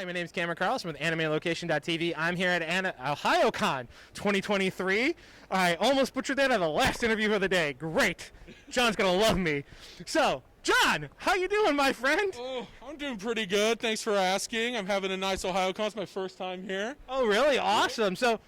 Hi, my name is Cameron Carlson with AnimeLocation.tv. I'm here at Ohayocon 2023. I almost butchered that on the last interview of the day. Great. John's going to love me. So, John, how you doing, my friend? Oh, I'm doing pretty good. Thanks for asking. I'm having a nice Ohayocon. It's my first time here. Oh, really? Awesome. So,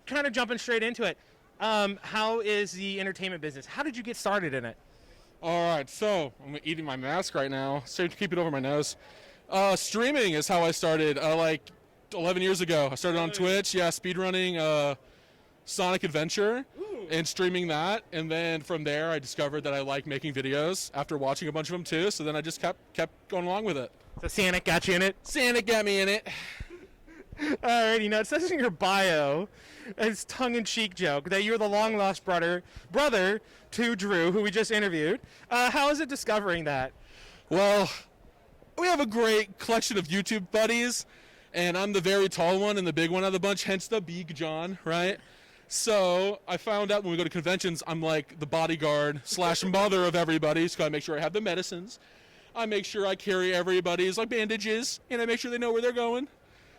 kind of jumping straight into it. How is the entertainment business? How did you get started in it? All right, so I'm eating my mask right now, so to keep it over my nose. Streaming is how I started, like 11 years ago. I started on Twitch, speedrunning Sonic Adventure and streaming that. And then from there, I discovered that I like making videos after watching a bunch of them too. So then I just kept going along with it. So Sonic got you in it? Sonic got me in it. Alrighty, now it says in your bio, it's tongue-in-cheek joke, that you're the long-lost brother to Drew, who we just interviewed. How is it discovering that? Well, we have a great collection of YouTube buddies, and I'm the very tall one and the big one of the bunch, hence the Beeg Jon, right? So I found out when we go to conventions, I'm like the bodyguard / mother of everybody, so I make sure I have the medicines. I make sure I carry everybody's like bandages, and I make sure they know where they're going.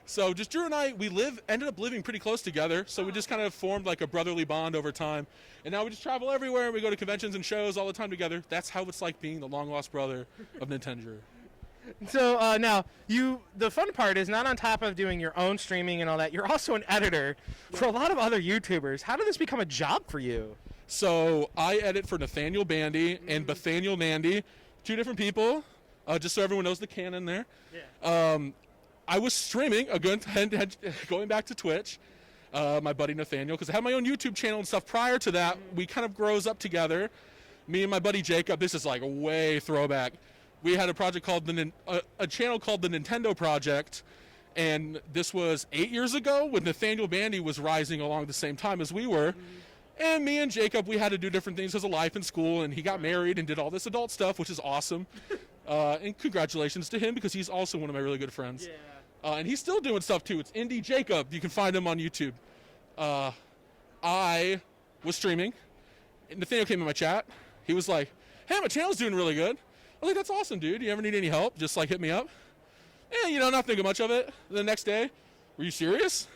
So just Drew and I, ended up living pretty close together, so we just kind of formed like a brotherly bond over time. And now we just travel everywhere, we go to conventions and shows all the time together. That's how it's like being the long-lost brother of Nintendo. So now, the fun part is not on top of doing your own streaming and all that, you're also an editor for a lot of other YouTubers. How did this become a job for you? So I edit for Nathaniel Bandy and Bethaniel Nandy, two different people, just so everyone knows the canon there. Yeah. I was streaming, going back to Twitch, my buddy Nathaniel, because I had my own YouTube channel and stuff prior to that. We kind of grows up together. Me and my buddy Jacob, this is like a way throwback. We had a project called a channel called the Nintendo Project, and this was 8 years ago when Nathaniel Bandy was rising along the same time as we were. And me and Jacob, we had to do different things because of life and school, and he got married and did all this adult stuff, which is awesome. And congratulations to him because he's also one of my really good friends. Yeah. And he's still doing stuff too. It's Indie Jacob. You can find him on YouTube. I was streaming. Nathaniel came in my chat. He was like, "Hey, my channel's doing really good." I was like, "That's awesome, dude. You ever need any help? Just like hit me up." Yeah, not thinking much of it. The next day, "Were you serious?"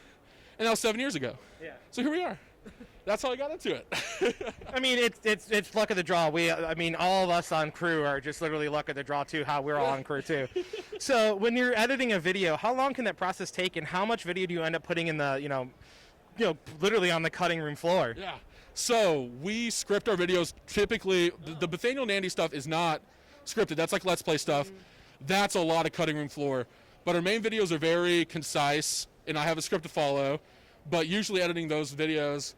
And that was 7 years ago. Yeah. So here we are. That's how I got into it. I mean, it's luck of the draw. All of us on crew are just literally luck of the draw too. How we're all on crew too. So when you're editing a video, how long can that process take, and how much video do you end up putting in the, literally on the cutting room floor? Yeah. So we script our videos. Typically, the Bethaniel Nandy stuff is not scripted. That's like Let's Play stuff. That's a lot of cutting room floor. But our main videos are very concise, and I have a script to follow. But usually editing those videos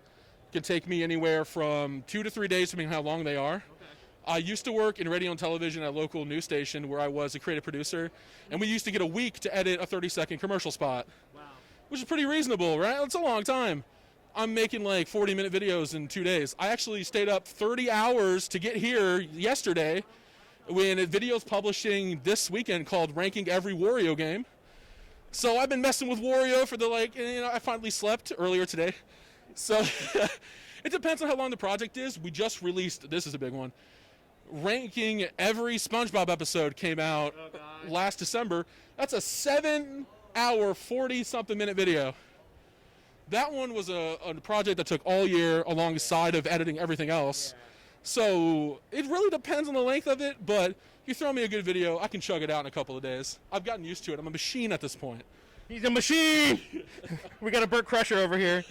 can take me anywhere from 2 to 3 days, depending on how long they are. Okay. I used to work in radio and television at a local news station where I was a creative producer, and we used to get a week to edit a 30-second commercial spot. Wow. Which is pretty reasonable, right? That's a long time. I'm making like 40-minute videos in 2 days. I actually stayed up 30 hours to get here yesterday when a video's publishing this weekend called Ranking Every Wario Game. So I've been messing with Wario for I finally slept earlier today. So it depends on how long the project is. We just released, this is a big one, Ranking Every SpongeBob episode came out last December. That's a 7-hour, 40-something minute video. That one was a project that took all year alongside of editing everything else. Yeah. So it really depends on the length of it, but you throw me a good video, I can chug it out in a couple of days. I've gotten used to it. I'm a machine at this point. He's a machine! We got a Burt Crusher over here.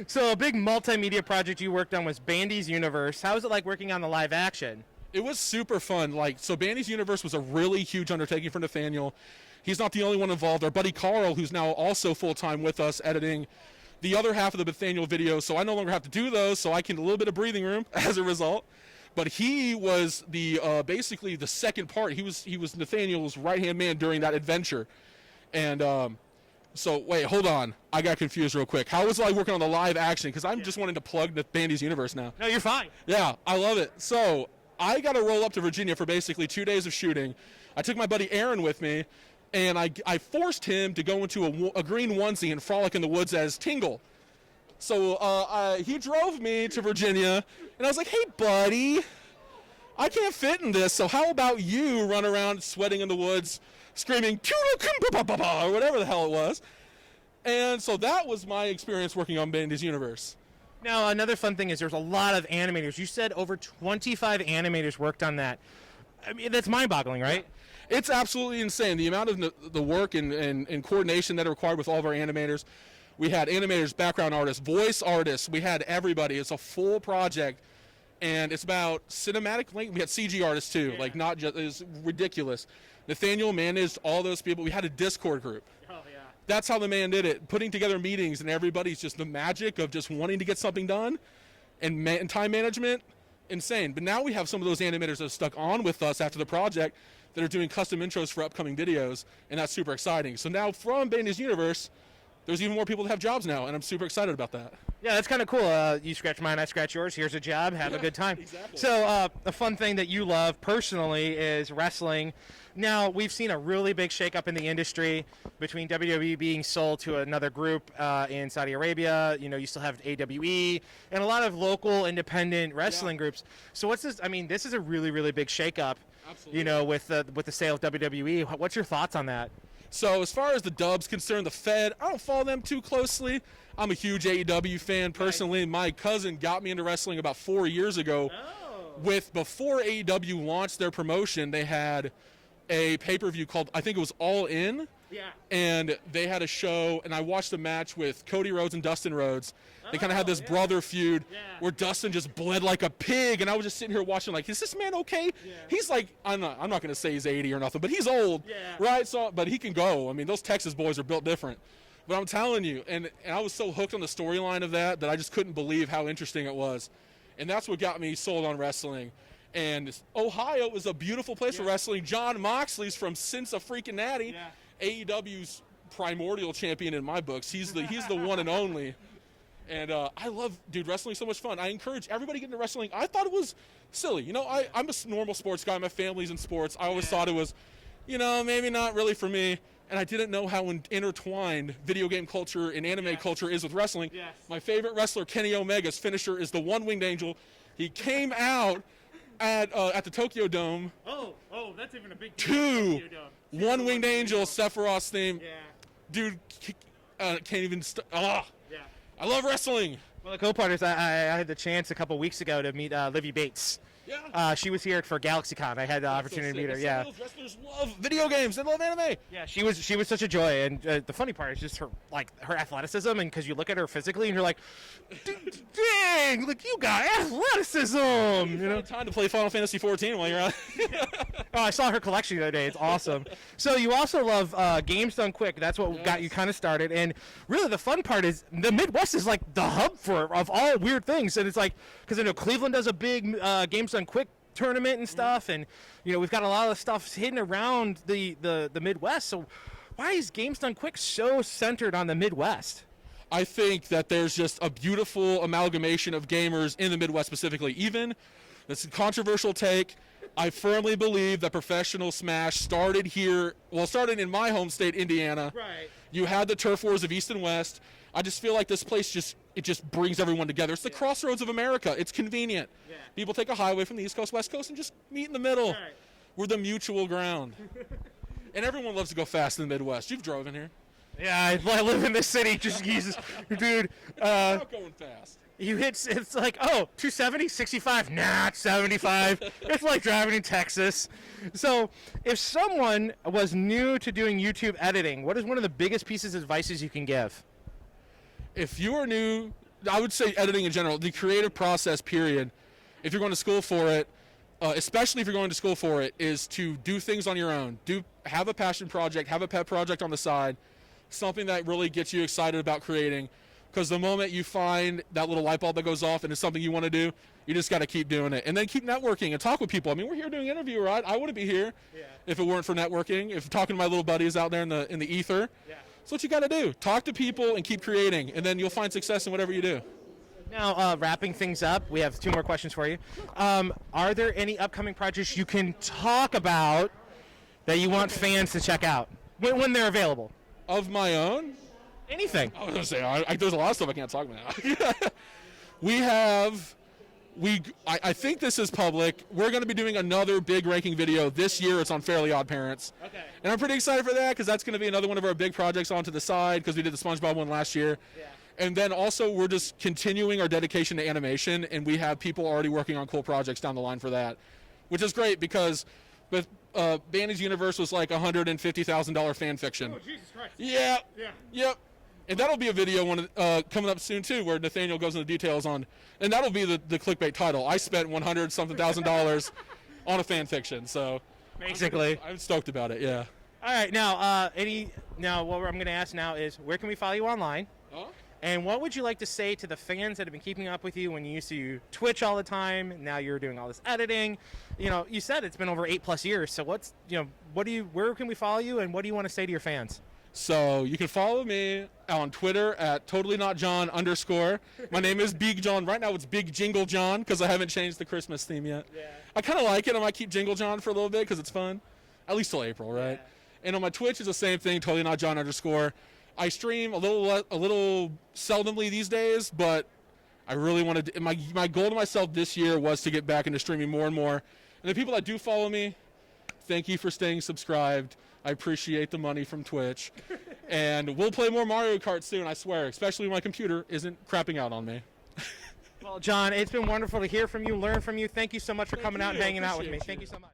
So a big multimedia project you worked on was Bandy's Universe. How was it like working on the live action? It was super fun. So Bandy's Universe was a really huge undertaking for Nathaniel. He's not the only one involved. Our buddy Carl, who's now also full-time with us editing the other half of the Nathaniel videos, so I no longer have to do those, so I can a little bit of breathing room as a result. But he was basically the second part. He was Nathaniel's right-hand man during that adventure. And so wait, hold on. I got confused real quick. How was it like working on the live action? Because I'm just wanting to plug the Bandy's Universe now. No, you're fine. Yeah, I love it. So I got to roll up to Virginia for basically 2 days of shooting. I took my buddy Aaron with me, and I forced him to go into a green onesie and frolic in the woods as Tingle. So he drove me to Virginia, and I was like, "Hey, buddy, I can't fit in this, so how about you run around sweating in the woods, screaming, or whatever the hell it was. And so that was my experience working on Bandy's Universe. Now, another fun thing is there's a lot of animators. You said over 25 animators worked on that. I mean, that's mind-boggling, right? It's absolutely insane. The amount of the work and coordination that are required with all of our animators. We had animators, background artists, voice artists. We had everybody. It's a full project, and it's about cinematic link. We had CG artists, too. Yeah. Like, not just, it's ridiculous. Nathaniel managed all those people. We had a Discord group. Oh, yeah. That's how the man did it, putting together meetings, and everybody's just the magic of just wanting to get something done and time management, insane. But now we have some of those animators that have stuck on with us after the project that are doing custom intros for upcoming videos, and that's super exciting. So now from Bandy's Universe, there's even more people that have jobs now, and I'm super excited about that. Yeah, that's kind of cool. You scratch mine, I scratch yours. Here's a job. Have a good time. Exactly. So a fun thing that you love personally is wrestling. Now, we've seen a really big shakeup in the industry between WWE being sold to another group in Saudi Arabia. You know, you still have AWE and a lot of local independent wrestling groups. So what's this? I mean, this is a really, really big shakeup. Absolutely. You know, with the sale of WWE. What's your thoughts on that? So as far as the Dub's concerned, the Fed, I don't follow them too closely. I'm a huge AEW fan personally. My cousin got me into wrestling about 4 years ago. Before AEW launched their promotion, they had a pay-per-view called, I think it was All In. Yeah. And they had a show, and I watched a match with Cody Rhodes and Dustin Rhodes. They kind of had this brother feud where Dustin just bled like a pig, and I was just sitting here watching like, is this man okay? Yeah. He's like, I'm not going to say he's 80 or nothing, but he's old, right? So, but he can go. I mean, those Texas boys are built different. But I'm telling you, and I was so hooked on the storyline of that I just couldn't believe how interesting it was. And that's what got me sold on wrestling. And Ohio is a beautiful place for wrestling. John Moxley's from Cincinnati, AEW's primordial champion in my books. He's the one and only. And I love, dude, wrestling so much fun. I encourage everybody to get into wrestling. I thought it was silly. You know, I'm a normal sports guy. My family's in sports. I always thought it was, you know, maybe not really for me. And I didn't know how intertwined video game culture and anime culture is with wrestling. Yes. My favorite wrestler, Kenny Omega's finisher is the One-Winged Angel. He came out at the Tokyo Dome. Oh, that's even a big deal. One-Winged Angel, Sephiroth's theme. Yeah. Dude, can't even. I love wrestling. Well, the cool part is I had the chance a couple weeks ago to meet Livy Bates. Yeah. She was here for GalaxyCon. I had the opportunity to meet her. Yeah. Those wrestlers love video games. They love anime. Yeah, she was such a joy, and the funny part is just her athleticism, and because you look at her physically and you're like, dang, look, you got athleticism. You know, time to play Final Fantasy 14 while you're out. Oh, I saw her collection the other day. It's awesome. So you also love Games Done Quick. That's what got you kind of started, and really the fun part is the Midwest is like the hub of all weird things, and it's like because I know Cleveland does a big Games Done Quick tournament and stuff, and you know we've got a lot of stuff hidden around the Midwest. So why is Games Done Quick so centered on the Midwest? I think that there's just a beautiful amalgamation of gamers in the Midwest specifically. Even this controversial take, I firmly believe that professional Smash started here. Well, started in my home state, Indiana. Right. You had the turf wars of East and West. I just feel like this place just brings everyone together. It's the crossroads of America. It's convenient. Yeah. People take a highway from the East Coast, West Coast, and just meet in the middle. Right. We're the mutual ground. And everyone loves to go fast in the Midwest. You've drove in here. Yeah, I live in this city. Just Jesus, dude. Not going fast. You hit, it's like, 270, 65, nah, it's 75. It's like driving in Texas. So if someone was new to doing YouTube editing, what is one of the biggest pieces of advice you can give? If you are new, I would say editing in general, the creative process, period, if you're going to school for it, especially if you're going to school for it, is to do things on your own. Have a passion project, have a pet project on the side, something that really gets you excited about creating. Because the moment you find that little light bulb that goes off and it's something you want to do, you just got to keep doing it. And then keep networking and talk with people. I mean, we're here doing an interview, right? I wouldn't be here if it weren't for networking, if talking to my little buddies out there in the ether. Yeah. That's what you got to do. Talk to people and keep creating, and then you'll find success in whatever you do. Now, wrapping things up, we have 2 more questions for you. Are there any upcoming projects you can talk about that you want fans to check out when they're available? Of my own? Anything. I was going to say, there's a lot of stuff I can't talk about. We have I think this is public. We're going to be doing another big ranking video this year. It's on Fairly Odd Parents. Okay. And I'm pretty excited for that because that's going to be another one of our big projects onto the side because we did the SpongeBob one last year. Yeah. And then also we're just continuing our dedication to animation, and we have people already working on cool projects down the line for that, which is great because with Bandy's Universe was like $150,000 fan fiction. Oh, Jesus Christ. Yeah. Yeah. Yep. And that'll be a video coming up soon too, where Nathaniel goes into details on, and that'll be the clickbait title. I spent $100,000 on a fan fiction, so Basically. I'm stoked about it. Yeah. All right, now what I'm going to ask now is, where can we follow you online? Huh? And what would you like to say to the fans that have been keeping up with you when you used to Twitch all the time? Now you're doing all this editing. You said it's been over 8+ years. So where can we follow you, and what do you want to say to your fans? So you can follow me on Twitter at totallynotjohn_. My name is Beeg Jon. Right now it's Big Jingle John because I haven't changed the Christmas theme yet. Yeah. I kind of like it. I might keep Jingle John for a little bit because it's fun. At least till April, right? Yeah. And on my Twitch is the same thing, totallynotjohn_. I stream a little seldomly these days, but I really wanted to, my goal to myself this year was to get back into streaming more and more. And the people that do follow me, thank you for staying subscribed. I appreciate the money from Twitch. And we'll play more Mario Kart soon, I swear, especially when my computer isn't crapping out on me. Well, John, it's been wonderful to hear from you, learn from you. Thank you so much for coming out and hanging out with me. Thank you so much.